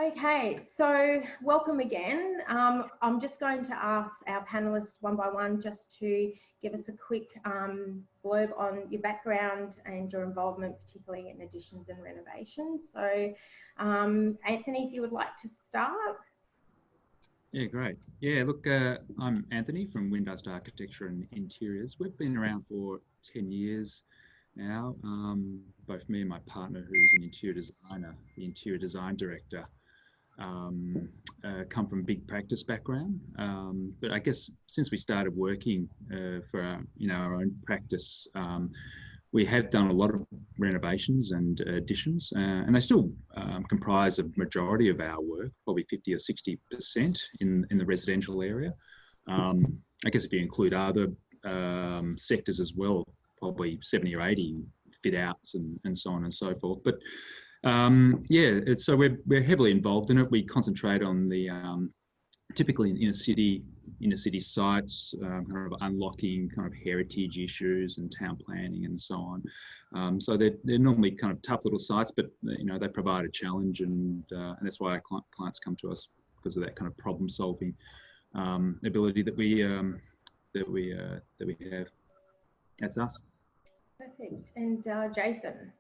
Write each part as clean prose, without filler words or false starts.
Okay, so welcome again. I'm just going to ask our panelists one by one just to give us a quick blurb on your background and your involvement, particularly in additions and renovations. So, Anthony, if you would like to start. Yeah, great. Yeah, look, I'm Anthony from Windust Architecture and Interiors. We've been around for 10 years now. Both me and my partner, who's an interior designer, the interior design director, come from big practice background. But I guess since we started working for our own practice, we have done a lot of renovations and additions, and they still comprise a majority of our work, probably 50 or 60% in the residential area. I guess if you include other sectors as well, probably 70 or 80 fit outs and so on and so forth. But yeah, so we're heavily involved in it. We concentrate on the typically in inner city sites, kind of unlocking kind of heritage issues and town planning and so on. So they're normally kind of tough little sites, but they provide a challenge, and that's why our clients come to us, because of that kind of problem solving ability that we have. That's us. Perfect. And Jason.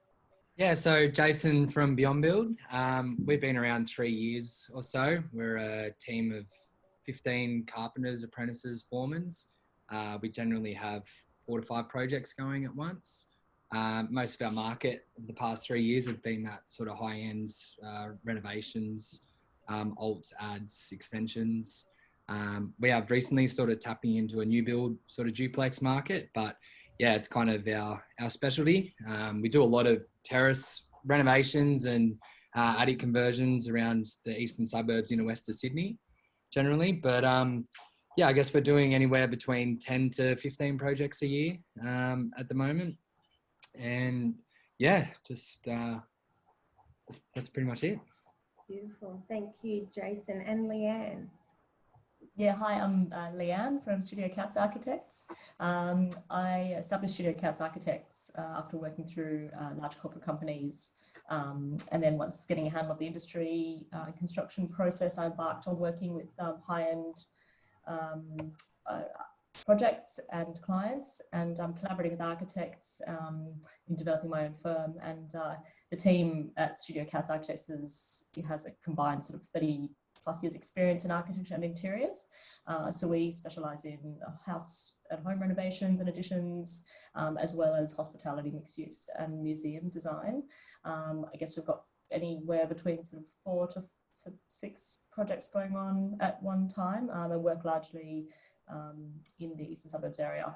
Yeah, so Jason from Beyond Build. We've been around 3 years or so. We're a team of 15 carpenters, apprentices, foremans. We generally have 4 to 5 projects going at once. Most of our market the past 3 years have been that sort of high-end renovations, alts, ads, extensions. We have recently sort of tapping into a new build sort of duplex market, but yeah, it's kind of our specialty. We do a lot of terrace renovations and attic conversions around the eastern suburbs in west of Sydney generally. But yeah, I guess we're doing anywhere between 10 to 15 projects a year at the moment. And yeah, just that's pretty much it. Beautiful. Thank you, Jason. And Leanne. Yeah, hi, I'm Leanne from Studio Katz Architects. I established Studio Katz Architects after working through large corporate companies. And then once getting a handle of the industry construction process, I embarked on working with high-end projects and clients, and collaborating with architects in developing my own firm. And the team at Studio Katz Architects has a combined sort of 30+ years experience in architecture and interiors. So we specialise in house and home renovations and additions, as well as hospitality, mixed use and museum design. I guess we've got anywhere between sort of 4 to 6 projects going on at one time. I work largely in the eastern suburbs area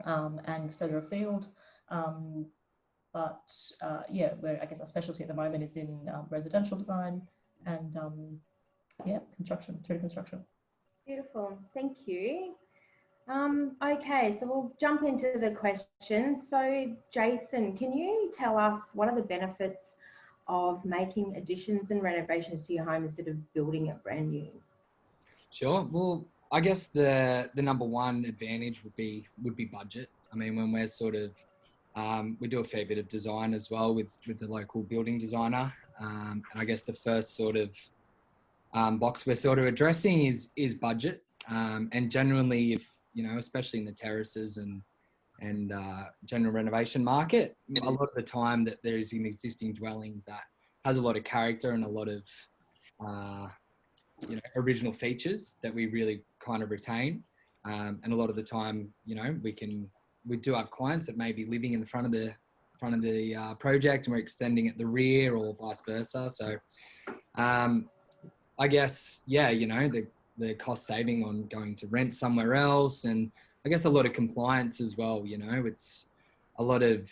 and further afield. But yeah, I guess our specialty at the moment is in residential design and yeah, construction, 3D construction. Beautiful, thank you. Okay, so we'll jump into the questions. So Jason, can you tell us what are the benefits of making additions and renovations to your home instead of building it brand new? Sure. Well, I guess the number one advantage would be budget. I mean, when we're sort of we do a fair bit of design as well with the local building designer, and I guess the first sort of box we're sort of addressing is budget, and generally, if especially in the terraces and general renovation market, a lot of the time that there is an existing dwelling that has a lot of character and a lot of original features that we really kind of retain, and a lot of the time, we do have clients that may be living in the front of the project and we're extending at the rear or vice versa. So I guess, yeah, the cost saving on going to rent somewhere else, and I guess a lot of compliance as well. It's a lot of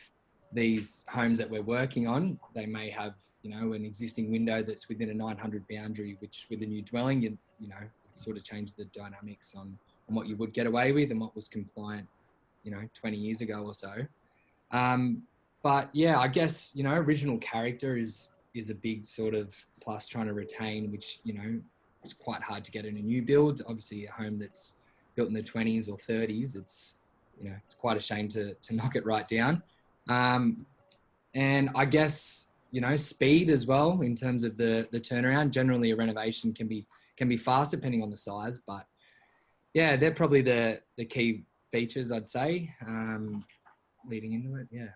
these homes that we're working on, they may have, an existing window that's within a 900 boundary, which with a new dwelling, it sort of changed the dynamics on what you would get away with and what was compliant, 20 years ago or so. But yeah, I guess, original character is a big sort of plus trying to retain, which, it's quite hard to get in a new build. Obviously a home that's built in the 20s or 30s, it's quite a shame to knock it right down. And I guess you know, speed as well in terms of the turnaround. Generally, a renovation can be fast depending on the size, but yeah, they're probably the key features, I'd say, leading into it. Yeah.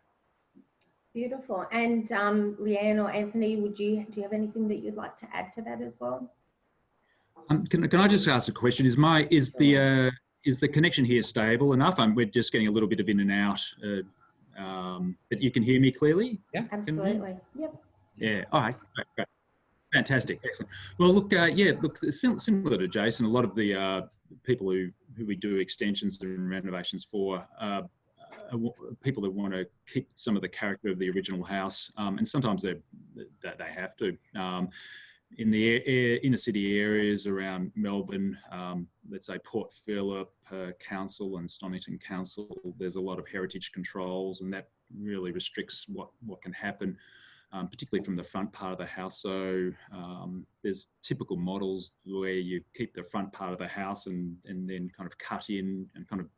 Beautiful. And Leanne or Anthony, do you have anything that you'd like to add to that as well? Can I just ask a question? Is the connection here stable enough? We're just getting a little bit of in and out, but you can hear me clearly? Yeah, absolutely. Yep. Yeah. All right. Great. Fantastic. Excellent. Well, look, similar to Jason, a lot of the people who we do extensions and renovations for people that want to keep some of the character of the original house, and sometimes they have to. In the inner city areas around Melbourne, let's say Port Phillip Council and Stonnington Council, there's a lot of heritage controls, and that really restricts what can happen, particularly from the front part of the house. So there's typical models where you keep the front part of the house and then kind of cut in and kind of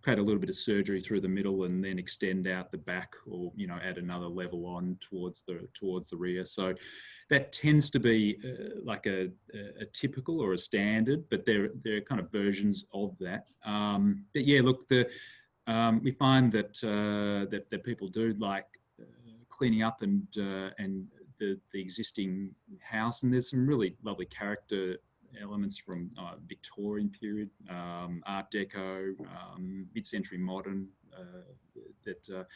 create a little bit of surgery through the middle and then extend out the back, or add another level on towards the rear. So that tends to be like a typical or a standard, but there are kind of versions of that. But yeah, look, we find that people do like cleaning up and the existing house, and there's some really lovely character elements from Victorian period, Art Deco, mid-century modern that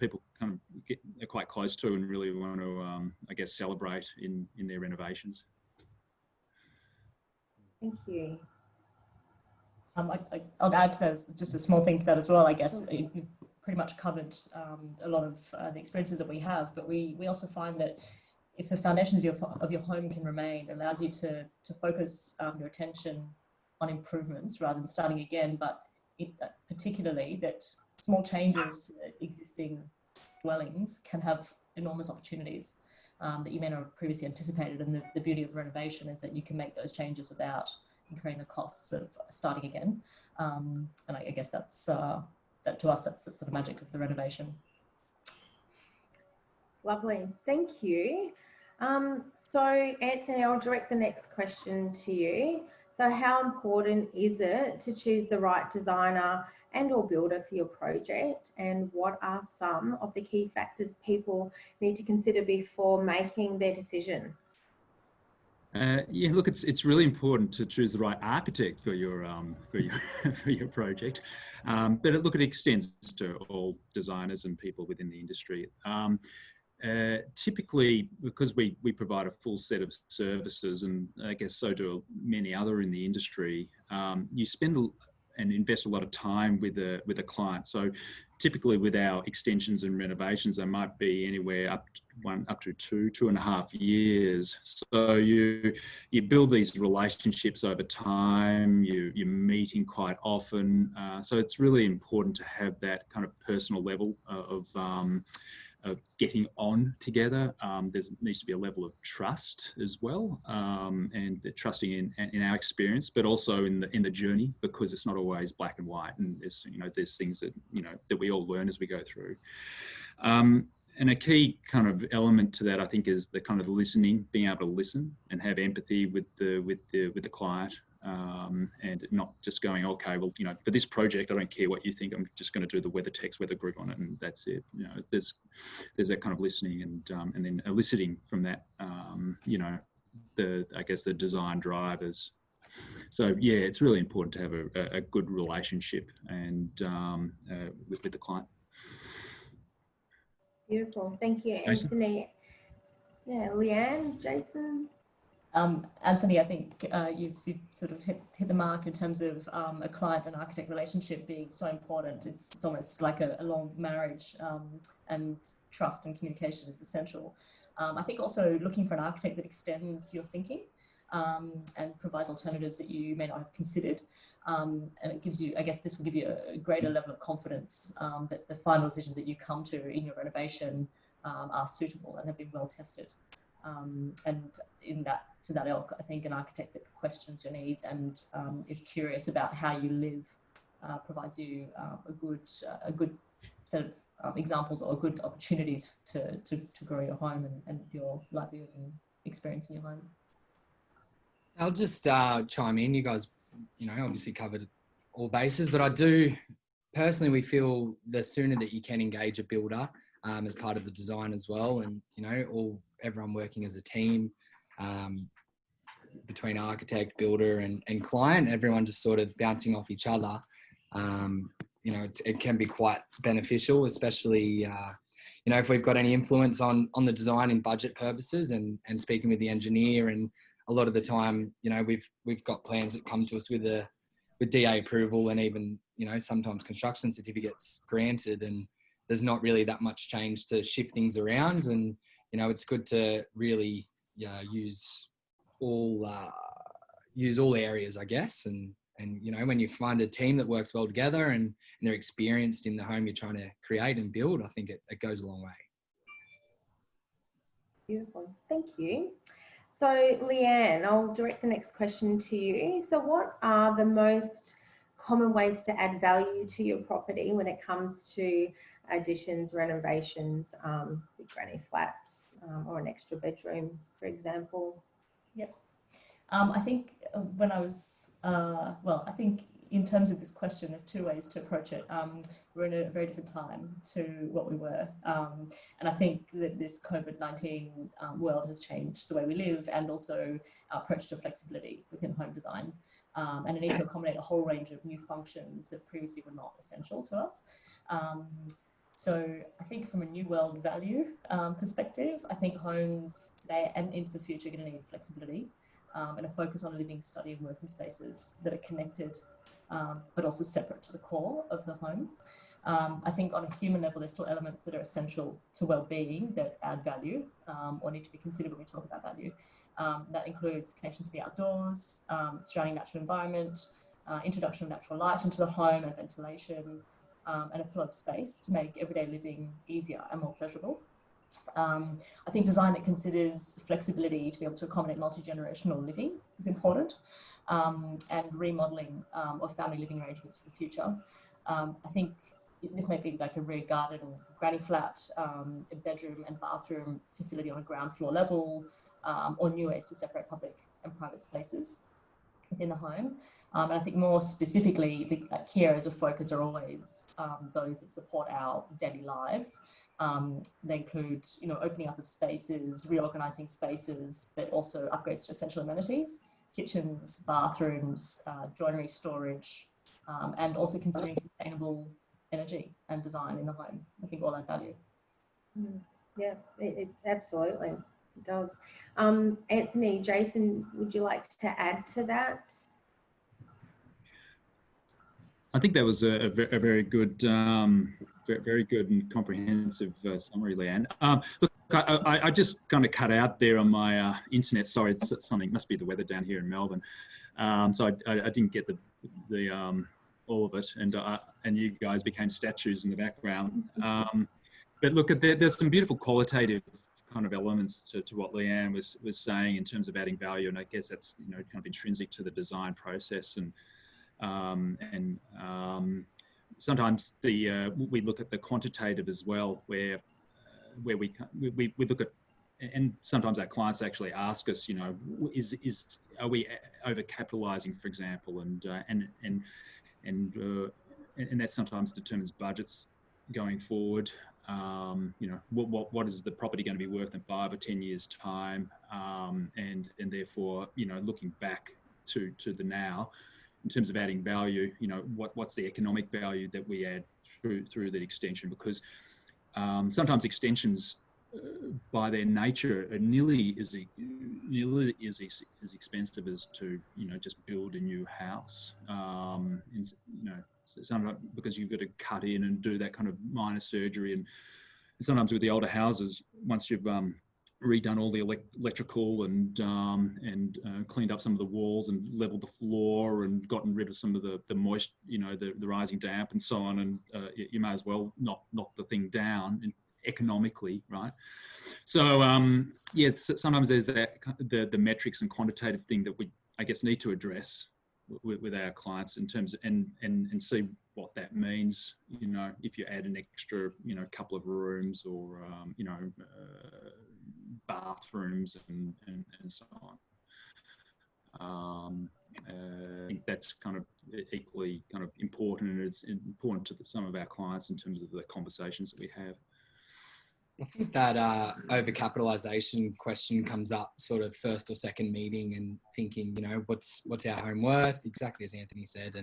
people kind of are quite close to and really want to, I guess, celebrate in their renovations. Thank you. I'll add to that just a small thing to that as well. I guess you've pretty much covered a lot of the experiences that we have, but we also find that if the foundations of your home can remain, it allows you to focus your attention on improvements rather than starting again, but particularly that small changes to existing dwellings can have enormous opportunities that you may not have previously anticipated. And the beauty of renovation is that you can make those changes without incurring the costs of starting again. And I guess that's that to us, that's the sort of magic of the renovation. Lovely, thank you. So Anthony, I'll direct the next question to you. So how important is it to choose the right designer and or builder for your project, and what are some of the key factors people need to consider before making their decision? Yeah, look, it's really important to choose the right architect for your for your project, but look, it extends to all designers and people within the industry. Typically, because we provide a full set of services, and I guess so do many other in the industry, you spend and invest a lot of time with a client. So typically with our extensions and renovations, they might be anywhere up to 2.5 years. So you build these relationships over time. You're meeting quite often. So it's really important to have that kind of personal level of getting on together. There needs to be a level of trust as well, and trusting in our experience, but also in the journey, because it's not always black and white, and there's things that that we all learn as we go through. And a key kind of element to that, I think, is the kind of listening, being able to listen and have empathy with the client. And not just going, okay, well, for this project, I don't care what you think. I'm just going to do the Weathertex weather group on it, and that's it. There's that kind of listening and then eliciting from that, I guess the design drivers. So yeah, it's really important to have a good relationship and with the client. Beautiful, thank you, Jason? Anthony. Yeah, Leanne, Jason. Anthony, I think you've sort of hit the mark in terms of a client and architect relationship being so important. It's almost like a long marriage, and trust and communication is essential. I think also looking for an architect that extends your thinking and provides alternatives that you may not have considered. And it gives you, I guess this will give you a greater level of confidence that the final decisions that you come to in your renovation are suitable and have been well tested. And to that ilk, I think an architect that questions your needs and is curious about how you live provides you a good set of examples or good opportunities to grow your home and your livelihood and experience in your home. I'll just chime in. You guys, obviously covered all bases, but I do personally, we feel the sooner that you can engage a builder as part of the design as well, and everyone working as a team between architect, builder, and client, everyone just sort of bouncing off each other. It can be quite beneficial, especially if we've got any influence on the design in budget purposes, and speaking with the engineer. And a lot of the time, we've got plans that come to us with DA approval, and even sometimes construction certificates granted, and there's not really that much change to shift things around. And it's good to really use all areas, I guess. And when you find a team that works well together and they're experienced in the home you're trying to create and build, I think it goes a long way. Beautiful, thank you. So Leanne, I'll direct the next question to you. So what are the most common ways to add value to your property when it comes to additions, renovations, with granny flats, or an extra bedroom, for example? Yep. I think when I was, I think in terms of this question, there's two ways to approach it. We're in a very different time to what we were. And I think that this COVID-19 world has changed the way we live, and also our approach to flexibility within home design. And a need to accommodate a whole range of new functions that previously were not essential to us. So I think from a new world value perspective, I think homes today and into the future are going to need flexibility and a focus on living, study and working spaces that are connected but also separate to the core of the home. I think on a human level, there's still elements that are essential to well-being that add value or need to be considered when we talk about value. That includes connection to the outdoors, surrounding natural environment, introduction of natural light into the home and ventilation, and a flow of space to make everyday living easier and more pleasurable. I think design that considers flexibility to be able to accommodate multi-generational living is important, and remodeling of family living arrangements for the future. I think this may be like a rear garden, granny flat, a bedroom and bathroom facility on a ground floor level, or new ways to separate public and private spaces within the home. And I think more specifically, the key areas of focus are always those that support our daily lives. They include, opening up of spaces, reorganizing spaces, but also upgrades to essential amenities, kitchens, bathrooms, joinery, storage, and also considering sustainable energy and design in the home. I think all add value. Yeah, it absolutely does. Anthony, Jason, would you like to add to that? I think that was a very good, very good and comprehensive summary, Leanne. Look, I just kind of cut out there on my internet. Sorry, it's something, must be the weather down here in Melbourne. So I didn't get the all of it, and you guys became statues in the background. But look, there's some beautiful qualitative kind of elements to what Leanne was saying in terms of adding value, and I guess that's kind of intrinsic to the design process. And sometimes we look at the quantitative as well, where we look at, and sometimes our clients actually ask us, are we overcapitalizing, for example, and that sometimes determines budgets going forward. What is the property going to be worth in 5 or 10 years time, and therefore looking back to the now. In terms of adding value, what's the economic value that we add through the extension? Because sometimes extensions, by their nature, are nearly as expensive as to just build a new house. Sometimes because you've got to cut in and do that kind of minor surgery, and sometimes with the older houses, once you've redone all the electrical and cleaned up some of the walls and leveled the floor and gotten rid of some of the moist, the rising damp and so on, and you may as well knock the thing down economically, right? So sometimes there's that the metrics and quantitative thing that we, I guess, need to address with our clients in terms of, and see what that means. You know, if you add an extra, you know, couple of rooms or you know, bathrooms and so on. I think that's kind of equally kind of important, and it's important to some of our clients in terms of the conversations that we have. I think that overcapitalization question comes up sort of first or second meeting, and thinking, you know, what's our home worth, exactly as Anthony said,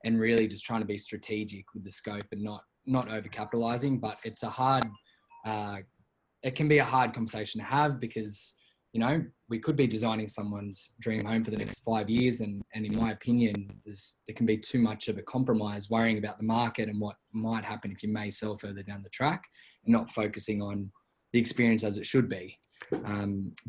and really just trying to be strategic with the scope and not overcapitalizing. But it's a hard, it can be a hard conversation to have, because, you know, we could be designing someone's dream home for the next 5 years, and in my opinion, there can be too much of a compromise, worrying about the market and what might happen if you may sell further down the track, and not focusing on the experience as it should be.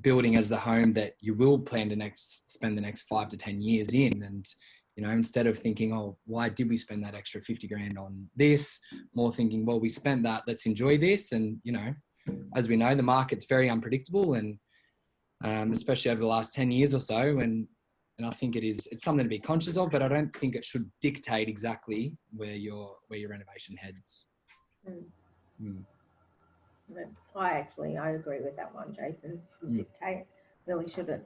Building as the home that you will plan to spend the next 5 to 10 years in, and, you know, instead of thinking, oh, why did we spend that extra 50 grand on this? More thinking, well, we spent that, let's enjoy this. And, you know, as we know, the market's very unpredictable, and especially over the last 10 years or so. And I think it's something to be conscious of, but I don't think it should dictate exactly where your renovation heads. I agree with that one, Jason. Dictate, really shouldn't.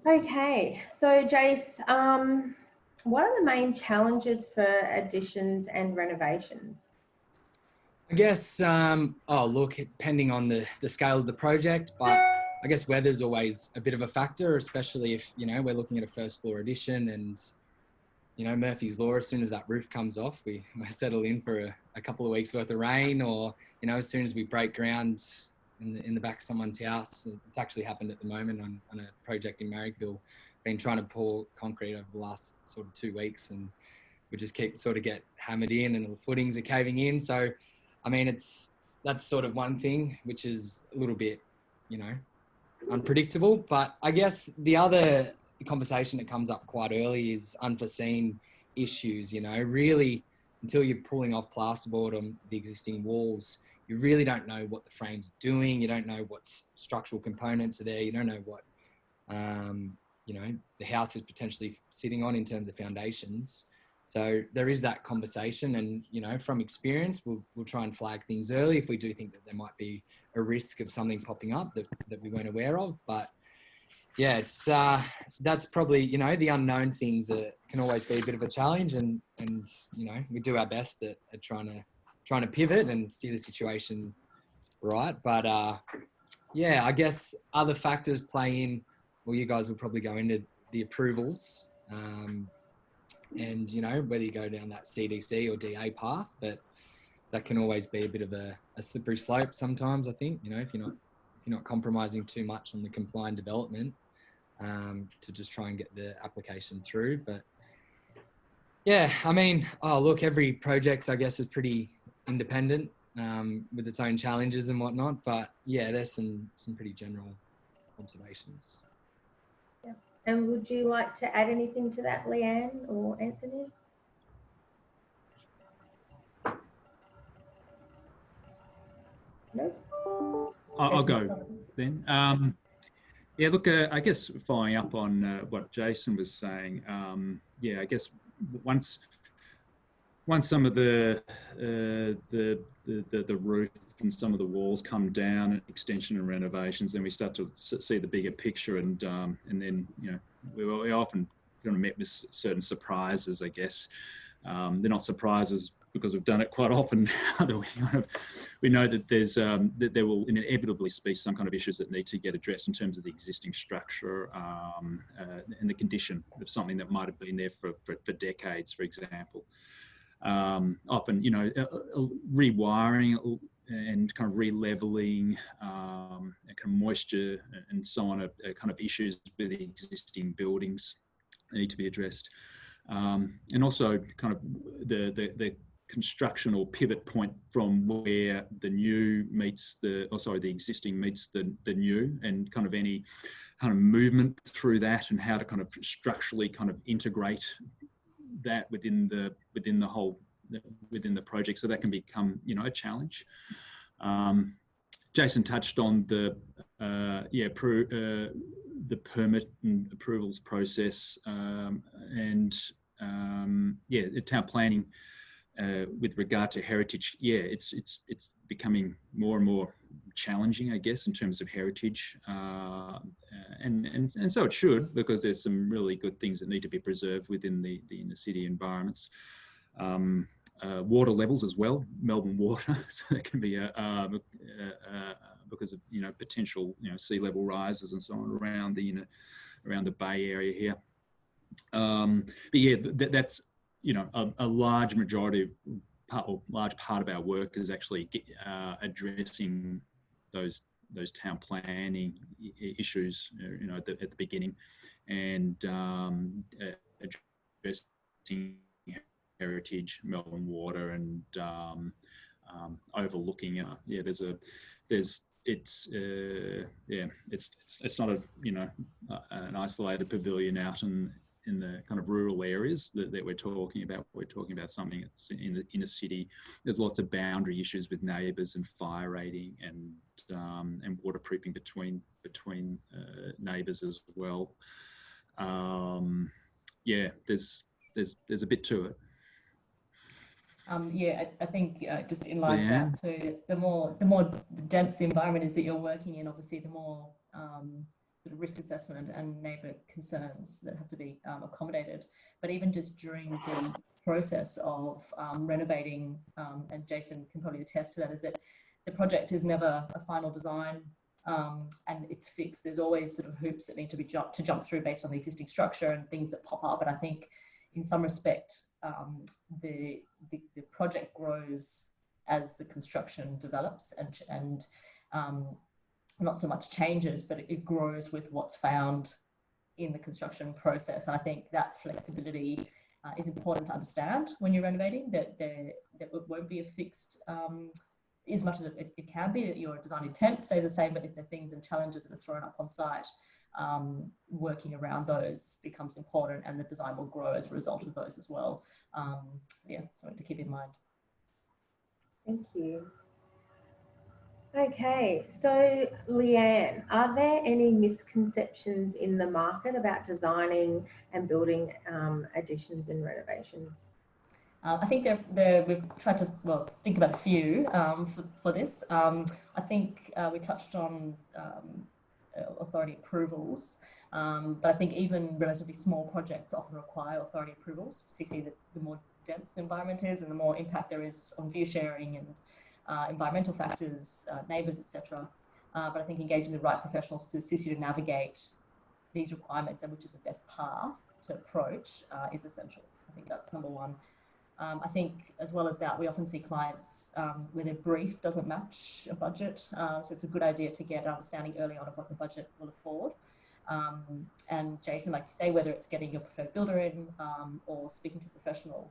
Okay, so Jace, what are the main challenges for additions and renovations? I guess, look, depending on the scale of the project, but I guess weather's always a bit of a factor, especially if, you know, we're looking at a first floor addition, and, you know, Murphy's Law, as soon as that roof comes off, we settle in for a couple of weeks worth of rain, or, you know, as soon as we break ground in the back of someone's house. It's actually happened at the moment on a project in Marrickville. Been trying to pour concrete over the last sort of 2 weeks, and we just keep sort of get hammered in, and the footings are caving in. So, I mean, that's sort of one thing which is a little bit, you know, unpredictable. But I guess the other conversation that comes up quite early is unforeseen issues. You know, really, until you're pulling off plasterboard on the existing walls, you really don't know what the frame's doing. You don't know what structural components are there. You don't know what, you know, the house is potentially sitting on in terms of foundations. So there is that conversation, and, you know, from experience, we'll try and flag things early if we do think that there might be a risk of something popping up that we weren't aware of. But yeah, it's that's probably, you know, the unknown things can always be a bit of a challenge, and you know, we do our best at trying to pivot and steer the situation right. But yeah, I guess other factors play in. Well, you guys will probably go into the approvals. And, you know, whether you go down that CDC or DA path, but that can always be a bit of a slippery slope sometimes, I think, you know, if you're not compromising too much on the compliant development, to just try and get the application through. But yeah, I mean, look, every project, I guess, is pretty independent, with its own challenges and whatnot. But yeah, there's some pretty general observations. And would you like to add anything to that, Leanne or Anthony? No? I'll go then. Yeah, look, I guess following up on what Jason was saying, yeah, I guess once some of the roof and some of the walls come down, extension and renovations, then we start to see the bigger picture, and then, you know, we often kind of met with certain surprises, I guess. They're not surprises because we've done it quite often now, that we know that that there will inevitably be some kind of issues that need to get addressed in terms of the existing structure, and the condition of something that might have been there for decades, for example. Often, you know, rewiring and kind of re-leveling, and kind of moisture and so on are kind of issues with the existing buildings that need to be addressed. And also kind of the construction or pivot point from where the new meets the existing meets the new, and kind of any kind of movement through that, and how to kind of structurally kind of integrate that within the project, so that can become, you know, a challenge. Jason touched on the permit and approvals process, and the town planning with regard to heritage. Yeah, it's becoming more and more challenging, I guess, in terms of heritage, and so it should, because there's some really good things that need to be preserved within the inner city environments. Water levels as well, Melbourne water, so there can be because of potential sea level rises and so on around the Bay Area here. But yeah, that's a large majority or large part of our work is actually addressing those town planning issues, at the beginning, and addressing heritage, Melbourne water, and overlooking. It's not an isolated pavilion out in the kind of rural areas that we're talking about. We're talking about something that's in the inner city. There's lots of boundary issues with neighbours and fire rating and waterproofing between neighbours as well. There's a bit to it. I think just in line with that too, the more dense the environment is that you're working in, obviously the more sort of risk assessment and neighbour concerns that have to be accommodated. But even just during the process of renovating, and Jason can probably attest to that, is that the project is never a final design and it's fixed. There's always sort of hoops that need to be jump through based on the existing structure and things that pop up. And I think in some respect, the project grows as the construction develops, and not so much changes, but it grows with what's found in the construction process. And I think that flexibility is important to understand when you're renovating, that it won't be a fixed, as much as it can be, that your design intent stays the same, but if there are things and challenges that are thrown up on site, working around those becomes important, and the design will grow as a result of those as well. Something to keep in mind. Thank you. Okay, so Leanne, are there any misconceptions in the market about designing and building additions and renovations? I think we've tried to think about a few for this. I think we touched on authority approvals, but I think even relatively small projects often require authority approvals, particularly the more dense the environment is and the more impact there is on view sharing and environmental factors, neighbours, etc. But I think engaging the right professionals to assist you to navigate these requirements and which is the best path to approach is essential. I think that's number one. I think as well as that, we often see clients where their brief doesn't match a budget. So it's a good idea to get an understanding early on of what the budget will afford. And Jason, like you say, whether it's getting your preferred builder in or speaking to a professional,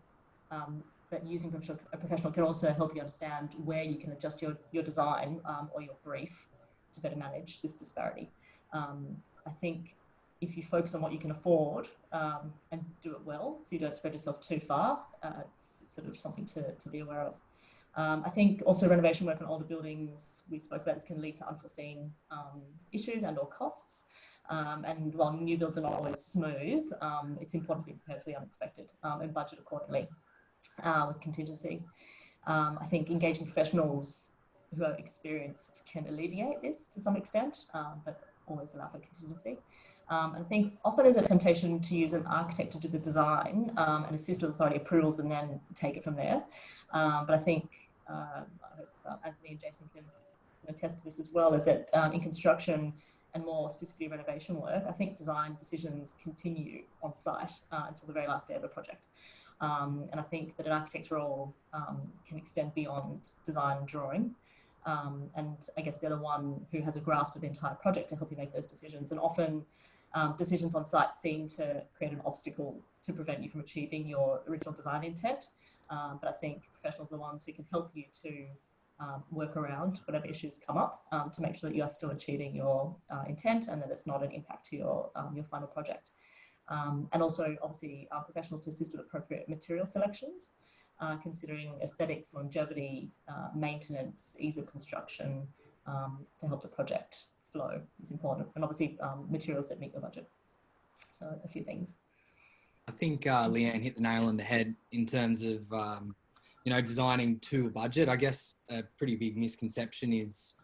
but using a professional can also help you understand where you can adjust your design or your brief to better manage this disparity. I think if you focus on what you can afford and do it well, so you don't spread yourself too far, it's sort of something to be aware of. I think also renovation work on older buildings, we spoke about this, can lead to unforeseen issues and or costs. And while new builds are not always smooth, it's important to be prepared for the unexpected and budget accordingly with contingency. I think engaging professionals who are experienced can alleviate this to some extent, but always allow for contingency. And I think often there's a temptation to use an architect to do the design and assist with authority approvals and then take it from there. But I think Anthony and Jason can attest to this as well, is that in construction and more specifically renovation work, I think design decisions continue on site until the very last day of the project. And I think that an architect's role can extend beyond design and drawing. And I guess they're the one who has a grasp of the entire project to help you make those decisions. And often decisions on site seem to create an obstacle to prevent you from achieving your original design intent. But I think professionals are the ones who can help you to work around whatever issues come up to make sure that you are still achieving your intent and that it's not an impact to your final project. And also, obviously, professionals to assist with appropriate material selections, considering aesthetics, longevity, maintenance, ease of construction, to help the project flow is important, and obviously materials that meet your budget. So a few things. I think Leanne hit the nail on the head in terms of, you know, designing to a budget. I guess a pretty big misconception is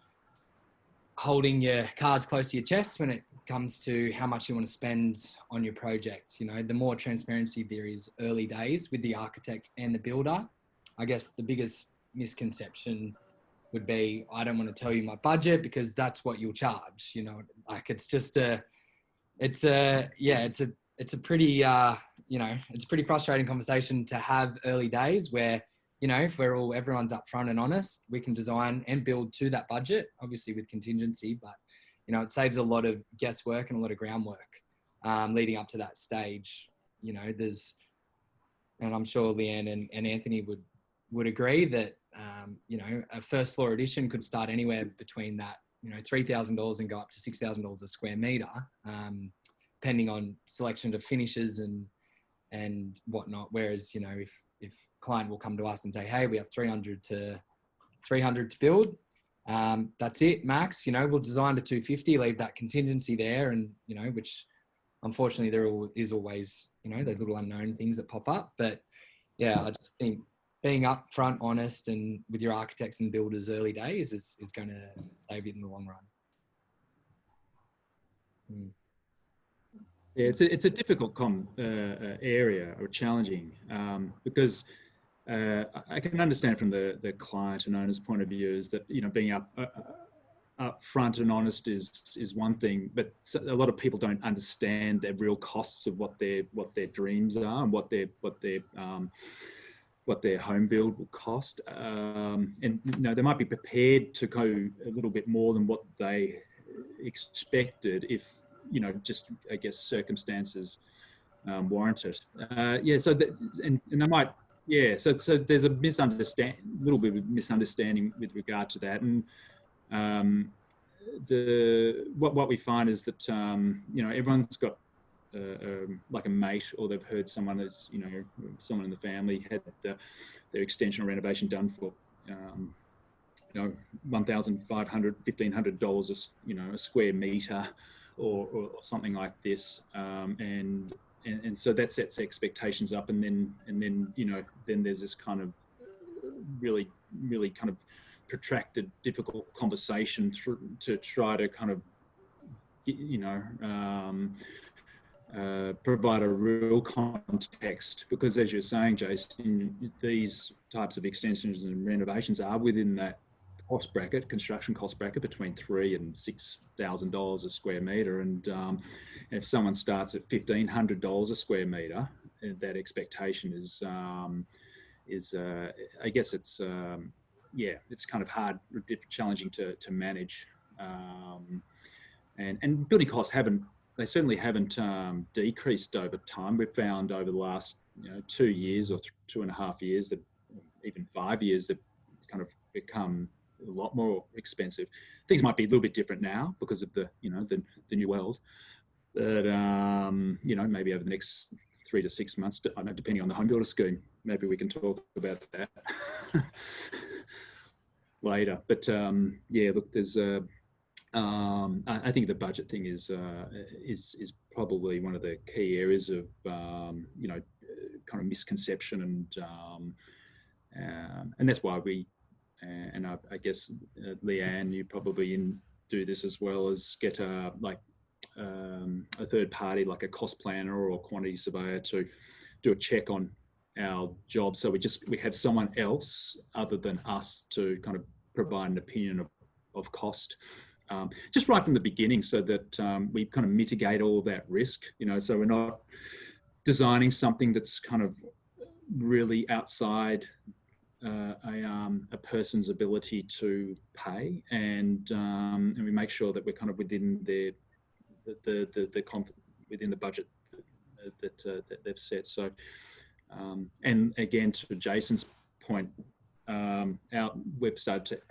holding your cards close to your chest when it comes to how much you want to spend on your project. You know, the more transparency there is early days with the architect and the builder, I guess the biggest misconception would be, I don't want to tell you my budget because that's what you'll charge. You know, like it's a pretty, you know, it's a pretty frustrating conversation to have early days where, you know, if everyone's upfront and honest, we can design and build to that budget, obviously with contingency, but, you know, it saves a lot of guesswork and a lot of groundwork leading up to that stage. You know, and I'm sure Leanne and Anthony would agree that, you know, a first floor addition could start anywhere between that, you know, $3,000 and go up to $6,000 a square meter, depending on selection of finishes and whatnot. Whereas, you know, if client will come to us and say, hey, we have 300 to build, that's it, max. You know, we'll design to 250, leave that contingency there, and, you know, which unfortunately there is always, you know, those little unknown things that pop up. But yeah, I just think being upfront, honest, and with your architects and builders early days is going to save you in the long run. Yeah, it's a difficult area, or challenging, because I can understand from the client and owner's point of view is that, you know, being upfront and honest is one thing, but a lot of people don't understand the real costs of what their dreams are and what their home build will cost, and, you know, they might be prepared to go a little bit more than what they expected if, you know, just, I guess, circumstances warrant it. Yeah, so and I might, yeah, so there's a little bit of misunderstanding with regard to that, and what we find is that, you know, everyone's got like a mate, or they've heard someone that's, you know, someone in the family had their extension or renovation done for, you know, $1,500, $1,500 you know, a square meter, or something like this, and so that sets expectations up, and then you know, then there's this kind of really kind of protracted, difficult conversation to try to kind of, you know, provide a real context, because as you're saying, Jason, these types of extensions and renovations are within that cost bracket, construction cost bracket, between $3,000 and $6,000 a square meter, and if someone starts at $1,500 a square meter, that expectation is I guess it's yeah, it's kind of hard, challenging to manage, and building costs certainly haven't decreased over time. We've found over the last, you know, 2 years or 2.5 years, that even 5 years, that kind of become a lot more expensive. Things might be a little bit different now because of the, you know, the new world, but you know, maybe over the next 3 to 6 months, I don't know, depending on the home builder scheme, maybe we can talk about that later. But yeah, look, there's I think the budget thing is probably one of the key areas of, you know, kind of misconception, and that's why we, and I guess Leanne, you probably do this as well, as get a third party, like a cost planner or quantity surveyor, to do a check on our job, so we have someone else other than us to kind of provide an opinion of cost, just right from the beginning, so that we kind of mitigate all of that risk, you know, so we're not designing something that's kind of really outside a person's ability to pay, and we make sure that we're kind of within within the budget that they've set. So, and again, to Jason's point, we've started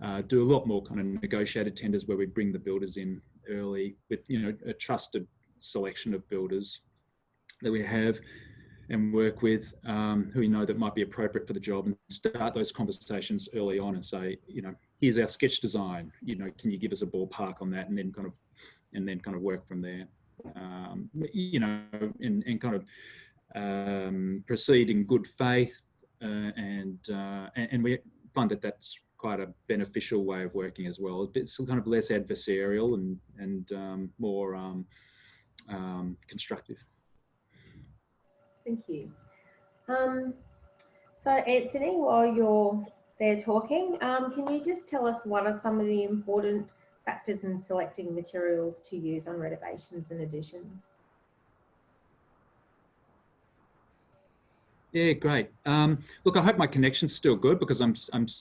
to do a lot more kind of negotiated tenders, where we bring the builders in early with, you know, a trusted selection of builders that we have and work with, who we know that might be appropriate for the job, and start those conversations early on and say, you know, here's our sketch design. You know, can you give us a ballpark on that, and then kind of work from there. You know, and kind of proceed in good faith, and we find that that's quite a beneficial way of working as well. It's kind of less adversarial and more constructive. Thank you. So Anthony, while you're there talking, can you just tell us what are some of the important factors in selecting materials to use on renovations and additions? Yeah, great. Look, I hope my connection's still good, because I'm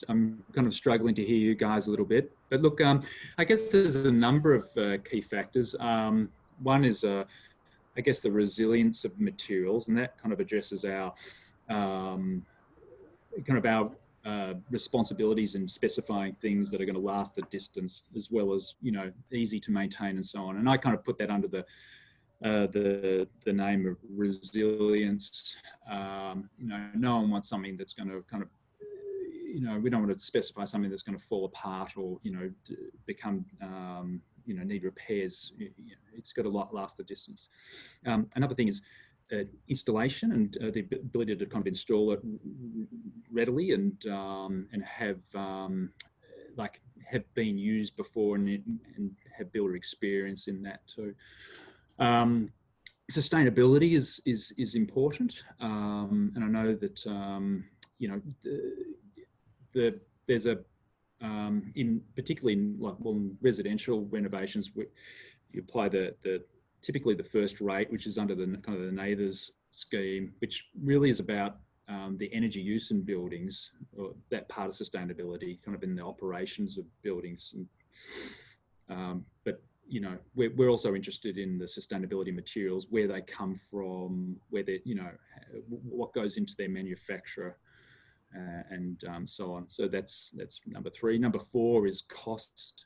kind of struggling to hear you guys a little bit. But look, I guess there's a number of key factors. One is, I guess, the resilience of materials, and that kind of addresses our responsibilities in specifying things that are going to last the distance, as well as, you know, easy to maintain and so on. And I kind of put that under the name of resilience. You know, no one wants something that's going to kind of, you know, we don't want to specify something that's going to fall apart or, you know, become, you know, need repairs. It's got to last the distance. Another thing is installation and the ability to kind of install it readily and have have been used before and have builder experience in that too. Sustainability is important, and I know that you know, there's a particularly in residential renovations, you apply typically the first rate, which is under the kind of the NABERS scheme, which really is about the energy use in buildings, or that part of sustainability, kind of in the operations of buildings. But you know, we're also interested in the sustainability materials, where they come from, where they, you know, what goes into their manufacturer, and so on. So that's number 3. Number 4 is cost,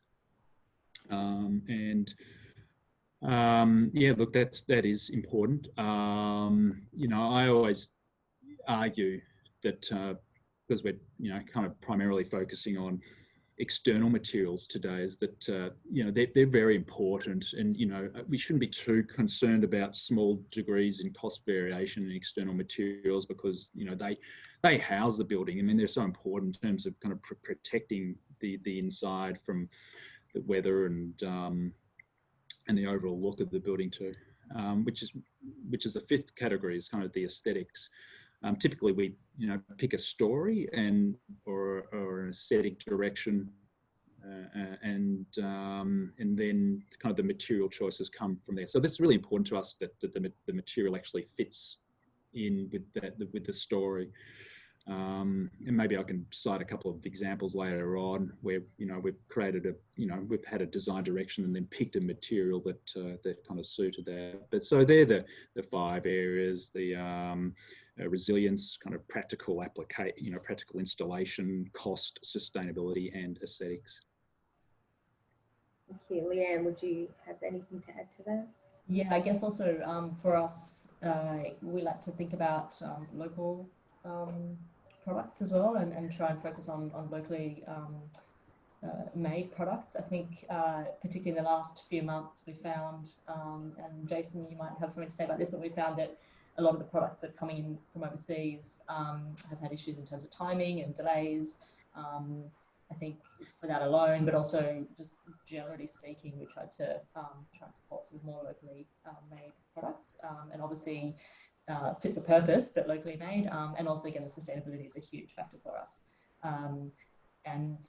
yeah, look, that is important. You know, I always argue that because we're, you know, kind of primarily focusing on external materials today, is that you know, they're very important, and you know, we shouldn't be too concerned about small degrees in cost variation in external materials, because you know, they house the building. I mean, they're so important in terms of kind of protecting the inside from the weather and the overall look of the building too, which is the 5th category, is kind of the aesthetics. Typically, we, you know, pick a story or an aesthetic direction, and then kind of the material choices come from there. So this is really important to us, that the material actually fits in with the story. And maybe I can cite a couple of examples later on where, you know, we've created we've had a design direction and then picked a material that kind of suited that. But so they're the 5 areas: the resilience, kind of practical practical installation, cost, sustainability, and aesthetics. Thank you. Leanne, would you have anything to add to that? Yeah, I guess also for us, we like to think about local products as well, and try and focus on locally made products. I think particularly in the last few months, we found, and Jason, you might have something to say about this, but we found that a lot of the products that are coming in from overseas have had issues in terms of timing and delays. I think for that alone, but also just generally speaking, we tried to try and support some more locally made products, and obviously fit for purpose, but locally made. And also, again, the sustainability is a huge factor for us. And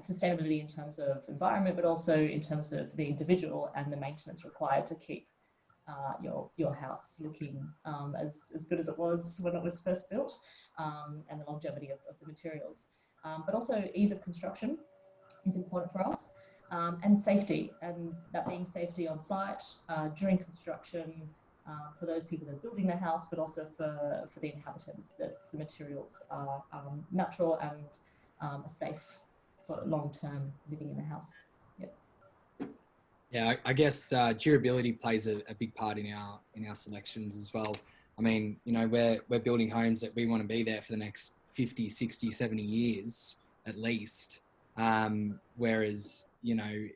sustainability in terms of environment, but also in terms of the individual and the maintenance required to keep your house looking as good as it was when it was first built, and the longevity of the materials. But also ease of construction is important for us, and safety, and that being safety on site during construction, for those people that are building their house, but also for the inhabitants, that the materials are natural and are safe for long-term living in the house. Yep. Yeah, I guess durability plays a big part in our selections as well. I mean, you know, we're building homes that we want to be there for the next 50, 60, 70 years at least. Whereas, you know,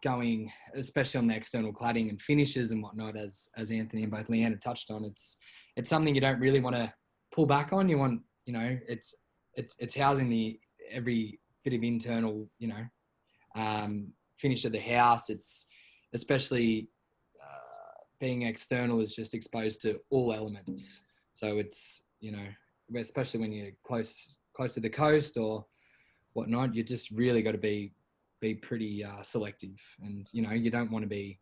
going, especially on the external cladding and finishes and whatnot, as Anthony and both Leanne have touched on, it's something you don't really want to pull back on. You want, you know, it's housing every bit of internal, you know, finish of the house. It's especially being external is just exposed to all elements. So it's, you know, especially when you're close to the coast or whatnot, you just really got to be pretty selective. And, you know, you don't want to be,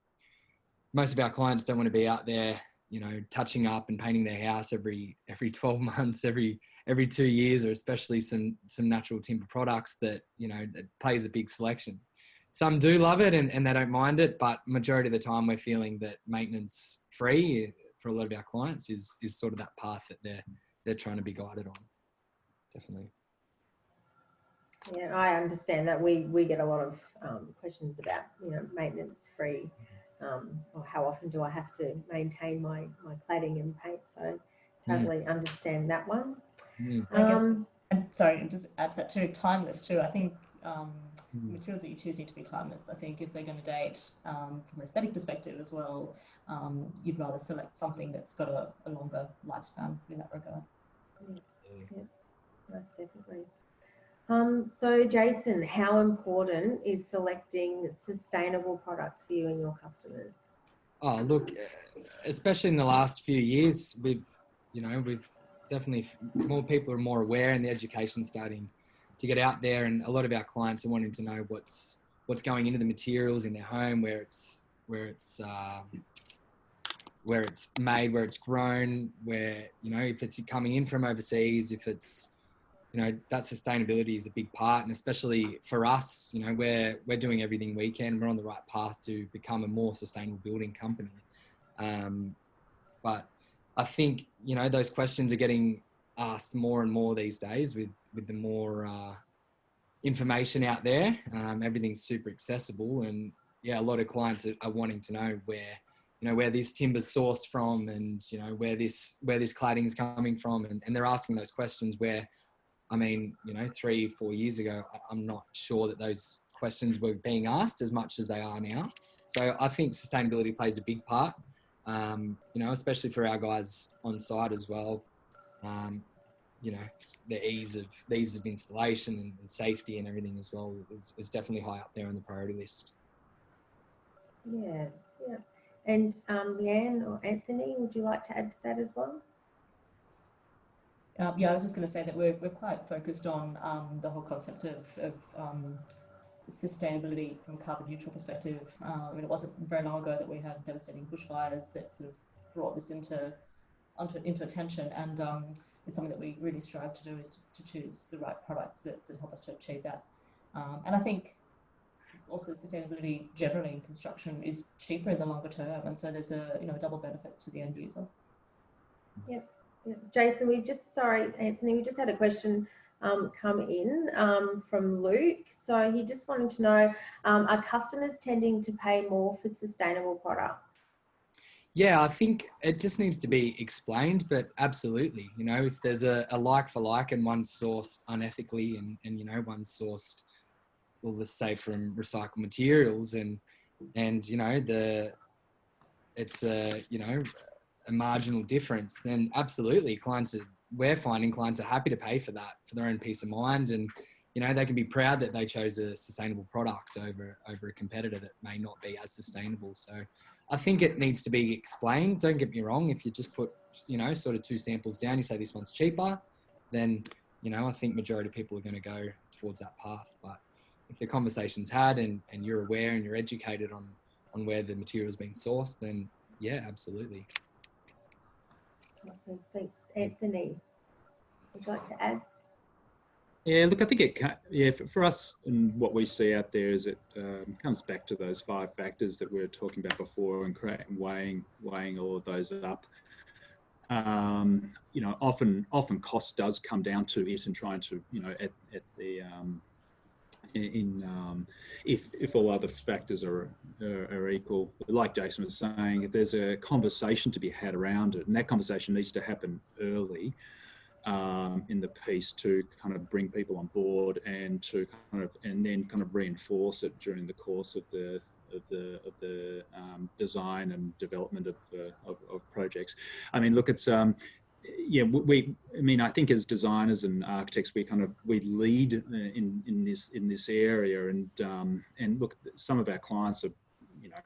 most of our clients don't want to be out there, you know, touching up and painting their house every 12 months, every 2 years, or especially some natural timber products that, you know, that plays a big selection. Some do love it and they don't mind it, but majority of the time we're feeling that maintenance free for a lot of our clients is sort of that path that they're trying to be guided on. Definitely. Yeah, I understand that. We get a lot of questions about, you know, maintenance free, or how often do I have to maintain my cladding and paint. So totally understand that one. I guess, and sorry, just add to that too, timeless too. I think materials that you choose need to be timeless. I think if they're going to date from an aesthetic perspective as well, you'd rather select something that's got a longer lifespan in that regard. Yeah, most definitely. So Jason, how important is selecting sustainable products for you and your customers? Oh, look, especially in the last few years, we've definitely, more people are more aware and the education's starting to get out there, and a lot of our clients are wanting to know what's going into the materials in their home, where it's made, where it's grown, where, you know, if it's coming in from overseas, if it's, you know, that sustainability is a big part. And especially for us, you know, we're doing everything we can. We're on the right path to become a more sustainable building company. But I think, you know, those questions are getting asked more and more these days with the more information out there. Everything's super accessible, and yeah, a lot of clients are wanting to know where this timber's sourced from, and, you know, where this cladding is coming from, and they're asking those questions where, I mean, you know, 3-4 years ago, I'm not sure that those questions were being asked as much as they are now. So I think sustainability plays a big part, you know, especially for our guys on site as well. You know, the ease of installation and safety and everything as well is definitely high up there on the priority list. Yeah. And Leanne or Anthony, would you like to add to that as well? Yeah, I was just going to say that we're quite focused on the whole concept of sustainability from a carbon neutral perspective. I mean, it wasn't very long ago that we had devastating bushfires that sort of brought this into attention, and it's something that we really strive to do, is to choose the right products that help us to achieve that. And I think also sustainability generally in construction is cheaper in the longer term, and so there's a double benefit to the end user. Yep. Jason, Anthony, we just had a question come in from Luke. So he just wanted to know, are customers tending to pay more for sustainable products? Yeah, I think it just needs to be explained, but absolutely, you know, if there's a like for like and one's sourced unethically and you know, one's sourced, well, let's say from recycled materials and you know, it's a, you know, a marginal difference, then absolutely we're finding clients are happy to pay for that for their own peace of mind, and, you know, they can be proud that they chose a sustainable product over a competitor that may not be as sustainable. So I think it needs to be explained. Don't get me wrong. If you just put, you know, sort of 2 samples down, you say this one's cheaper, then, you know, I think majority of people are going to go towards that path. But if the conversation's had and you're aware and you're educated on where the material's been sourced, then yeah, absolutely. Thanks. Anthony, would you like to add? Yeah, look, I think for us and what we see out there is it comes back to those 5 factors that we were talking about before, and weighing all of those up. You know, often cost does come down to it, and trying to, you know, at the if all other factors are equal, like Jason was saying, if there's a conversation to be had around it, and that conversation needs to happen early. in the piece to kind of bring people on board and to then kind of reinforce it during the course of the design and development of projects. I mean, look, it's yeah, I mean, I think as designers and architects, we lead in this area, and look, some of our clients are, you know,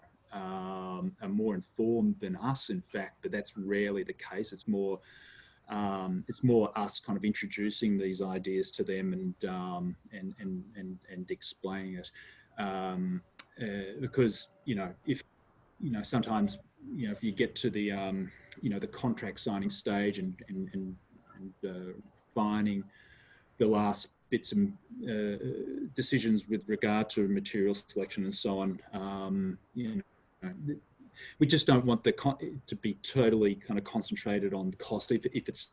are more informed than us, in fact, but that's rarely the case. It's more us kind of introducing these ideas to them and explaining it, because, you know, if, you know, sometimes, you know, if you get to the you know, the contract signing stage and finding the last bits and decisions with regard to material selection and so on, you know, we just don't want to be totally kind of concentrated on the cost if it's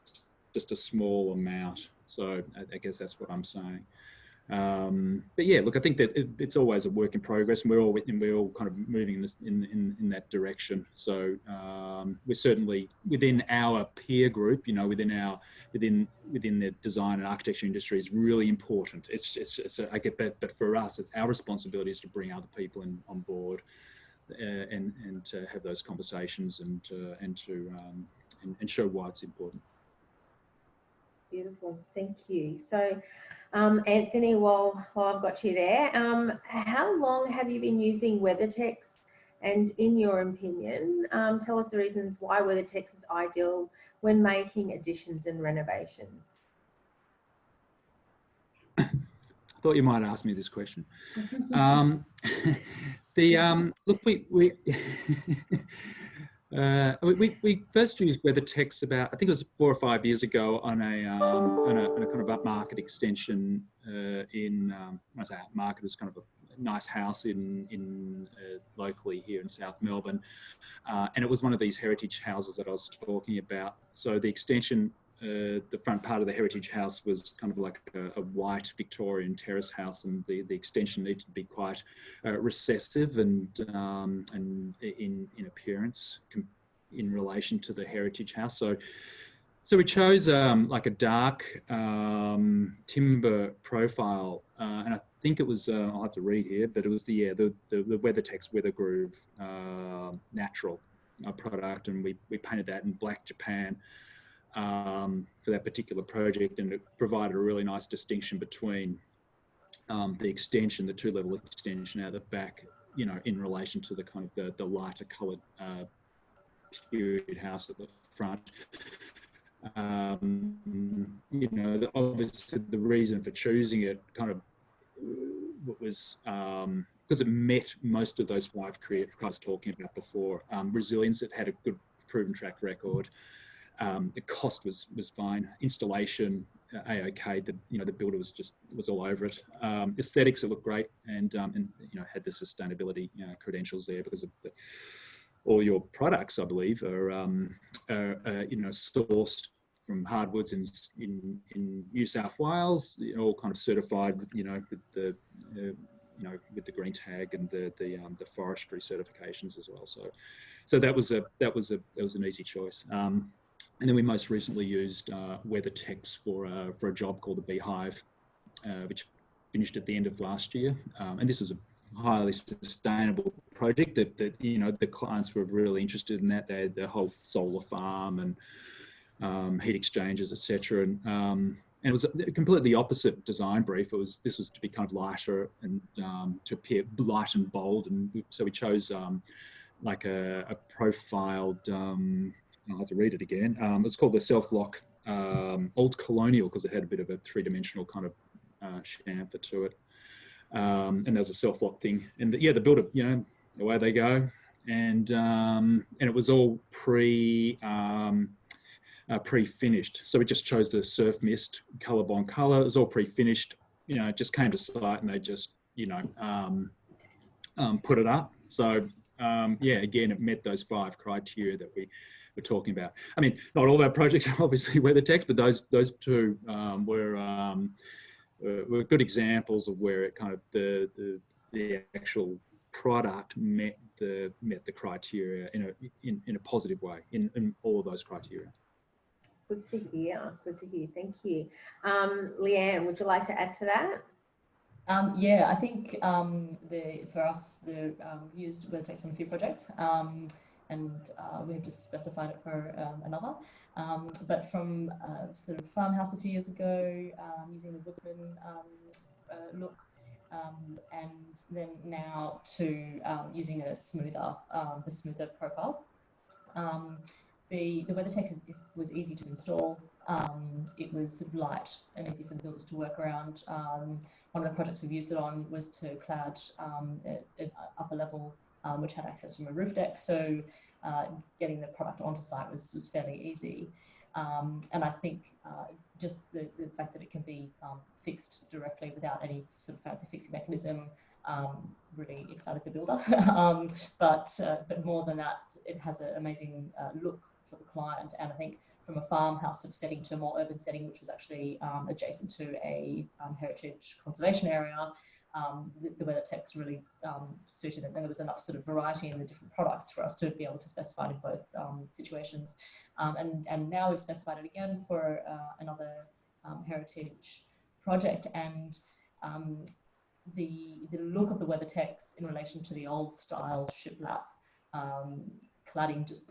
just a small amount. So I guess that's what I'm saying. But yeah, look, I think that it's always a work in progress, and we're all kind of moving in that direction. So we're certainly within our peer group, you know, within the design and architecture industry is really important. I get that, but for us, it's our responsibility is to bring other people on board, and to have those conversations and show why it's important. Beautiful, thank you. So, Anthony, while I've got you there, how long have you been using Weathertex? And in your opinion, tell us the reasons why Weathertex is ideal when making additions and renovations. I thought you might ask me this question. Look, we first used Weathertex about, I think it was 4 or 5 years ago, on a kind of upmarket extension in when I say upmarket, it was kind of a nice house in locally here in South Melbourne, and it was one of these heritage houses that I was talking about. So the extension, the front part of the heritage house was kind of like a white Victorian terrace house, and the extension needed to be quite recessive and in appearance in relation to the heritage house. So we chose like a dark timber profile, and I think it was I'll have to read here, but it was the Weathertex Weathergroove natural product, and we painted that in black Japan for that particular project, and it provided a really nice distinction between the extension, the 2-level extension out the back, you know, in relation to the kind of the lighter coloured period house at the front. You know, obviously the reason for choosing it kind of was because it met most of those 5 criteria I was talking about before. Resilience, it had a good proven track record. The cost was fine. Installation, A-OK. The builder was all over it. Aesthetics, it looked great, and you know, had the sustainability credentials there, because of all your products, I believe, are you know, sourced from hardwoods in New South Wales, you know, all kind of certified, you know, with the you know, with the green tag and the forestry certifications as well. So that was an easy choice. And then we most recently used Weathertex for a job called the Beehive, which finished at the end of last year. And this was a highly sustainable project that you know, the clients were really interested in that. They had the whole solar farm and heat exchangers, etc. And it was a completely opposite design brief. This was to be kind of lighter and to appear light and bold. And so we chose like a profiled, I'll have to read it again. It's called the Self-Lock Old Colonial, because it had a bit of a 3-dimensional kind of chamfer to it. And there's a self-lock thing. And the builder, you know, away they go. And it was all pre-finished. So we just chose the Surf Mist color bond color. It was all pre-finished. You know, it just came to site and they just, you know, put it up. So yeah, again, it met those 5 criteria that we were talking about. I mean, not all of our projects are obviously Weathertex, but those 2 were good examples of where it kind of the actual product met the criteria in a positive way in all of those criteria. Good to hear. Good to hear. Thank you. Leanne, would you like to add to that? Yeah, I think for us, we used Weathertex on a few projects, and we have just specified it for another. But from sort of farmhouse a few years ago, using the woodsman look, and then now to using a smoother profile. The Weathertex was easy to install. It was sort of light and easy for the builders to work around. One of the projects we've used it on was to clad an upper level, which had access from a roof deck. So getting the product onto site was fairly easy. And I think just the fact that it can be fixed directly without any sort of fancy fixing mechanism really excited the builder. But more than that, it has an amazing look for the client. And I think from a farmhouse sort of setting to a more urban setting, which was actually adjacent to a heritage conservation area, the Weathertex really suited it. And there was enough sort of variety in the different products for us to be able to specify it in both situations. And now we've specified it again for another heritage project. And the look of the Weathertex in relation to the old style shiplap cladding just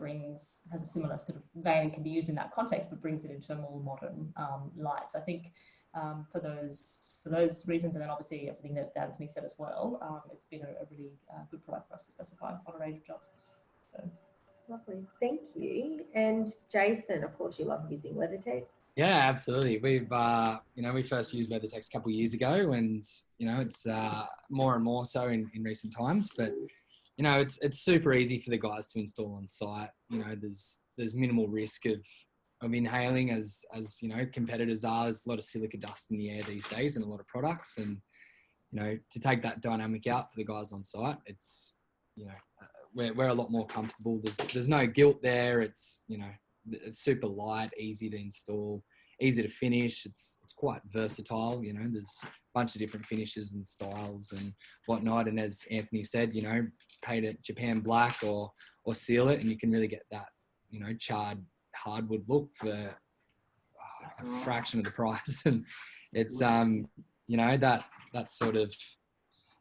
has a similar sort of vein, can be used in that context, but brings it into a more modern light. So I think for those reasons, and then obviously everything that Anthony said as well, it's been a really good product for us to specify on a range of jobs. So. Lovely, thank you. And Jason, of course, you love using Weathertex. Yeah, absolutely. We've, we first used Weathertex a couple of years ago, and, it's more and more so in recent times, but, it's super easy for the guys to install on site. There's minimal risk of inhaling as competitors are. There's a lot of silica dust in the air these days and a lot of products, and, to take that dynamic out for the guys on site, it's, we're a lot more comfortable. There's no guilt there. It's, it's super light, easy to install, easy to finish. It's quite versatile. There's a bunch of different finishes and styles and whatnot. And as Anthony said, paint it Japan black or seal it, and you can really get that, charred hardwood look for a fraction of the price. And it's, that sort of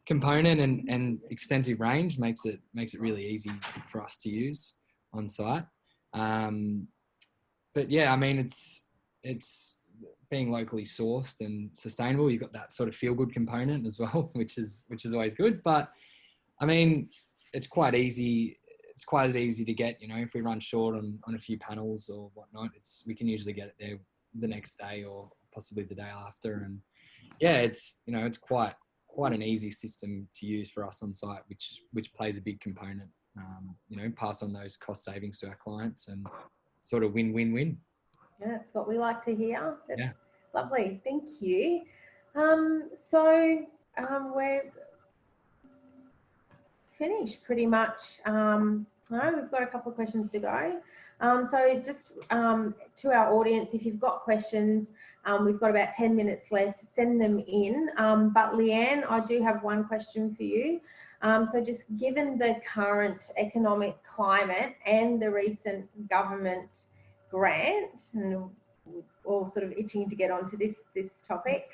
component and extensive range makes it really easy for us to use on site. But yeah, it's being locally sourced and sustainable. You've got that sort of feel good component as well, which is always good. But it's quite easy. It's quite as easy to get, if we run short on a few panels or whatnot, we can usually get it there the next day or possibly the day after. And yeah, it's quite an easy system to use for us on site, which plays a big component. Pass on those cost savings to our clients and sort of win-win-win. Yeah, that's what we like to hear. That's yeah. Lovely, thank you. So we're finished pretty much. No, we've got a couple of questions to go. So just to our audience, if you've got questions, we've got about 10 minutes left to send them in. But Leanne, I do have one question for you. So just given the current economic climate and the recent government grant, and we're all sort of itching to get onto this topic,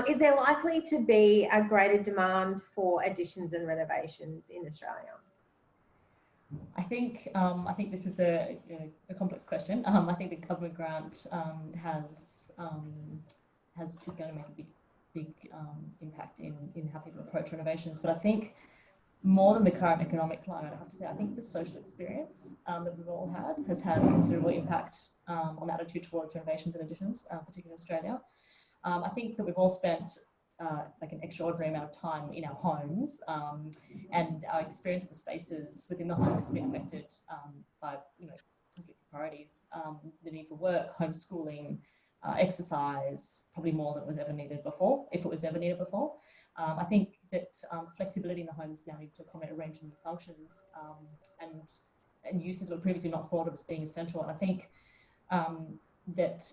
is there likely to be a greater demand for additions and renovations in Australia? I think this is a complex question. I think the government grant is going to make a big impact in how people approach renovations. But I think more than the current economic climate, I have to say, I think the social experience that we've all had has had a considerable impact on attitude towards renovations and additions, particularly in Australia. I think that we've all spent like an extraordinary amount of time in our homes, and our experience of the spaces within the home has been affected by conflicting priorities, the need for work, homeschooling, exercise, probably more than was ever needed before, if it was ever needed before. I think that flexibility in the homes now need to accommodate a range of new functions and uses that were previously not thought of as being essential. And I think that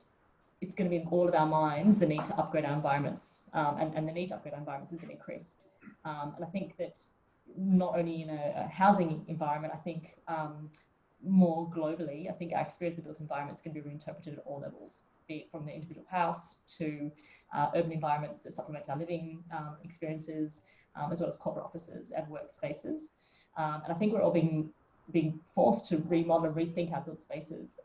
it's going to be in all of our minds the need to upgrade our environments, and the need to upgrade our environments is going to increase. And I think that not only in a housing environment, I think more globally, I think our experience of the built environment is going to be reinterpreted at all levels, be it from the individual house to urban environments that supplement our living experiences, as well as corporate offices and workspaces. And I think we're all being forced to remodel and rethink our built spaces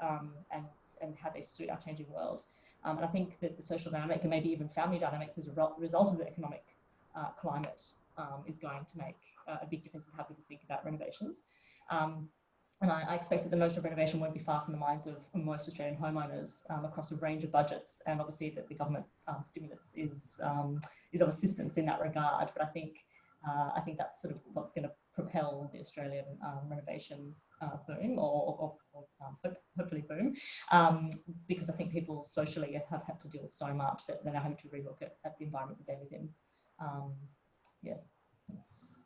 and how they suit our changing world. And I think that the social dynamic and maybe even family dynamics as a result of the economic climate is going to make a big difference in how people think about renovations. And I expect that the notion of renovation won't be far from the minds of most Australian homeowners across a range of budgets. And obviously that the government stimulus is of assistance in that regard. But I think that's sort of what's going to propel the Australian renovation boom, or hopefully boom, because I think people socially have had to deal with so much that they're now having to relook at the environment that they live in. Yeah, that's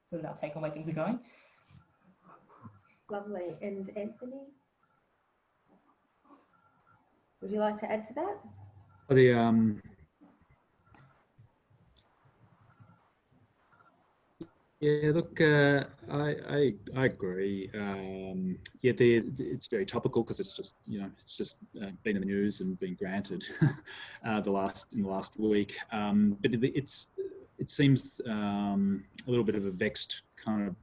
sort of our take on where things are going. Lovely. And Anthony, would you like to add to that? Yeah, look, I agree. Yeah, it's very topical because it's just been in the news and been granted in the last week. But it seems a little bit of a vexed kind of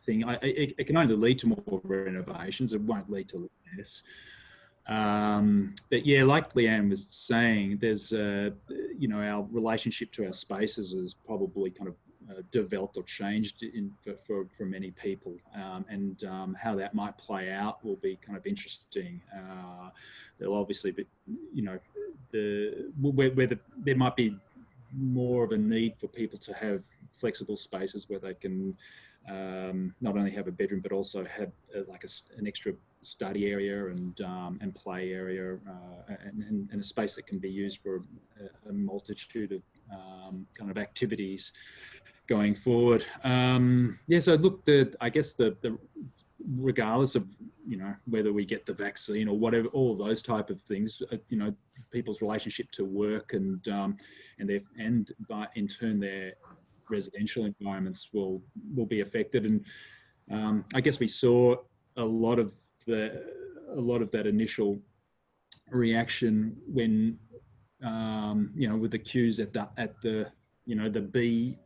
thing. It can only lead to more renovations. It won't lead to less. But yeah, like Leanne was saying, there's our relationship to our spaces is probably kind of developed or changed for many people, and how that might play out will be kind of interesting. There'll obviously be, there might be more of a need for people to have flexible spaces where they can not only have a bedroom but also have an extra study area and play area and a space that can be used for a multitude of kind of activities going forward. So look, I guess the regardless of whether we get the vaccine or whatever, all of those type of things, people's relationship to work and by in turn their residential environments will be affected. And I guess we saw a lot of that initial reaction when with the queues at the the B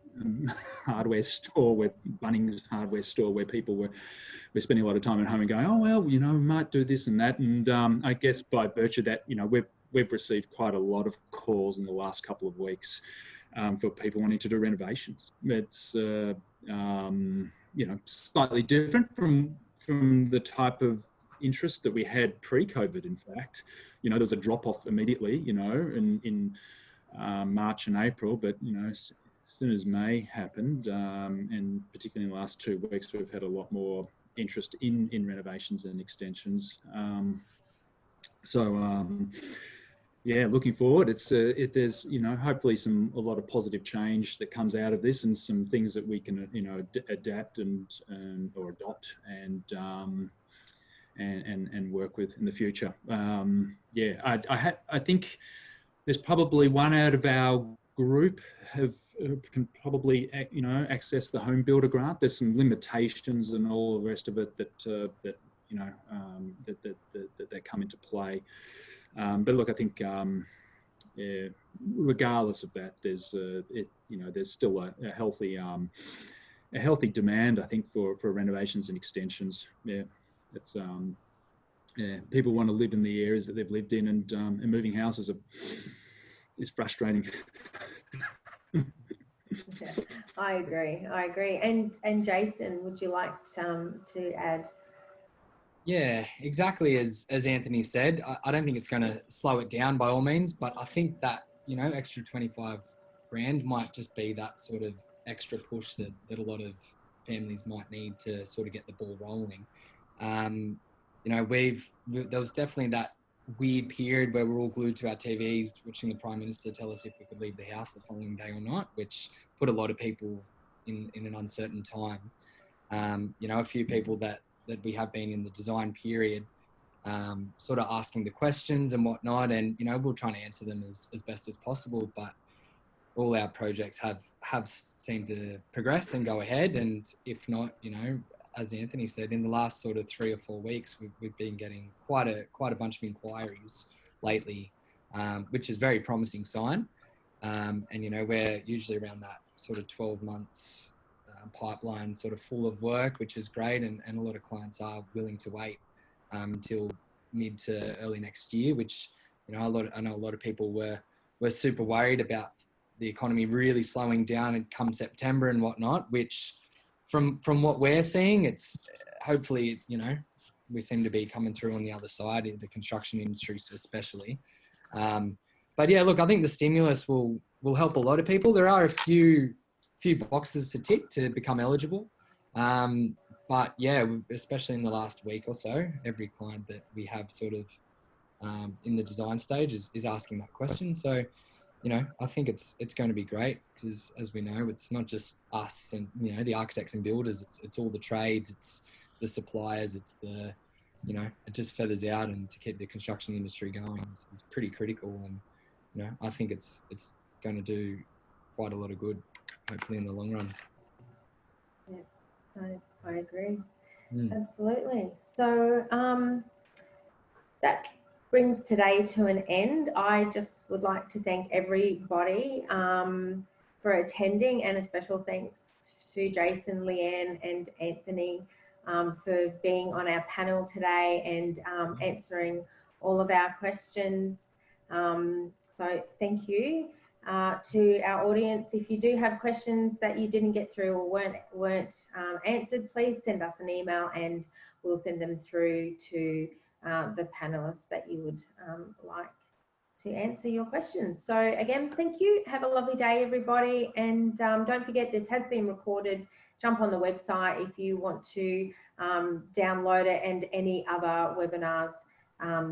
hardware store, where Bunnings hardware store, where people were spending a lot of time at home and going, oh well, we might do this and that. And I guess by virtue of that, we've received quite a lot of calls in the last couple of weeks for people wanting to do renovations. It's slightly different from the type of interest that we had pre-COVID. In fact, there was a drop off immediately, in March and April, but as soon as May happened, and particularly in the last 2 weeks, we've had a lot more interest in renovations and extensions. Yeah, looking forward, there's hopefully a lot of positive change that comes out of this, and some things that we can adapt or adopt and work with in the future. I think there's probably one out of our group can probably access the home builder grant. There's some limitations and all the rest of it that come into play. But look, I think regardless of that, there's there's still a healthy demand, I think, for renovations and extensions. Yeah, it's people want to live in the areas that they've lived in, and moving houses is frustrating. Yeah, I agree. And Jason, would you like to add? Yeah, exactly as Anthony said. I don't think it's going to slow it down by all means, but I think that extra 25 grand might just be that sort of extra push that a lot of families might need to sort of get the ball rolling. There was definitely that weird period where we're all glued to our TVs watching the Prime Minister tell us if we could leave the house the following day or not, which put a lot of people in an uncertain time. A few people that we have been in the design period, sort of asking the questions and whatnot, and we'll try and answer them as best as possible, but all our projects have seemed to progress and go ahead, and if not, as Anthony said, in the last sort of 3 or 4 weeks, we've been getting quite a bunch of inquiries lately, which is a very promising sign. And, you know, we're usually around that sort of 12 months pipeline sort of full of work, which is great. And a lot of clients are willing to wait until mid to early next year, which, you know, I know a lot of people were super worried about the economy really slowing down and come September and whatnot, which from what we're seeing, it's hopefully, you know, we seem to be coming through on the other side, the construction industry especially. But yeah, look, I think the stimulus will help a lot of people. There are a few boxes to tick to become eligible. But yeah, especially in the last week or so, every client that we have sort of in the design stage is asking that question. So, you know, I think it's going to be great because, as we know, it's not just us and, you know, the architects and builders. It's all the trades, it's the suppliers, it's the, you know, it just feathers out, and to keep the construction industry going is pretty critical. And, you know, I think it's going to do quite a lot of good, hopefully in the long run. Yeah, I agree. Absolutely. So that brings today to an end. I just would like to thank everybody for attending, and a special thanks to Jason, Leanne and Anthony for being on our panel today and answering all of our questions. So thank you. To our audience, if you do have questions that you didn't get through or weren't answered, please send us an email and we'll send them through to the panelists that you would like to answer your questions. So again, thank you. Have a lovely day, everybody. And don't forget, this has been recorded. Jump on the website if you want to download it, and any other webinars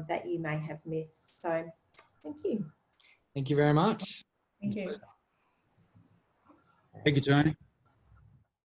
that you may have missed. So thank you. Thank you very much. Thank you. Thank you, Tony.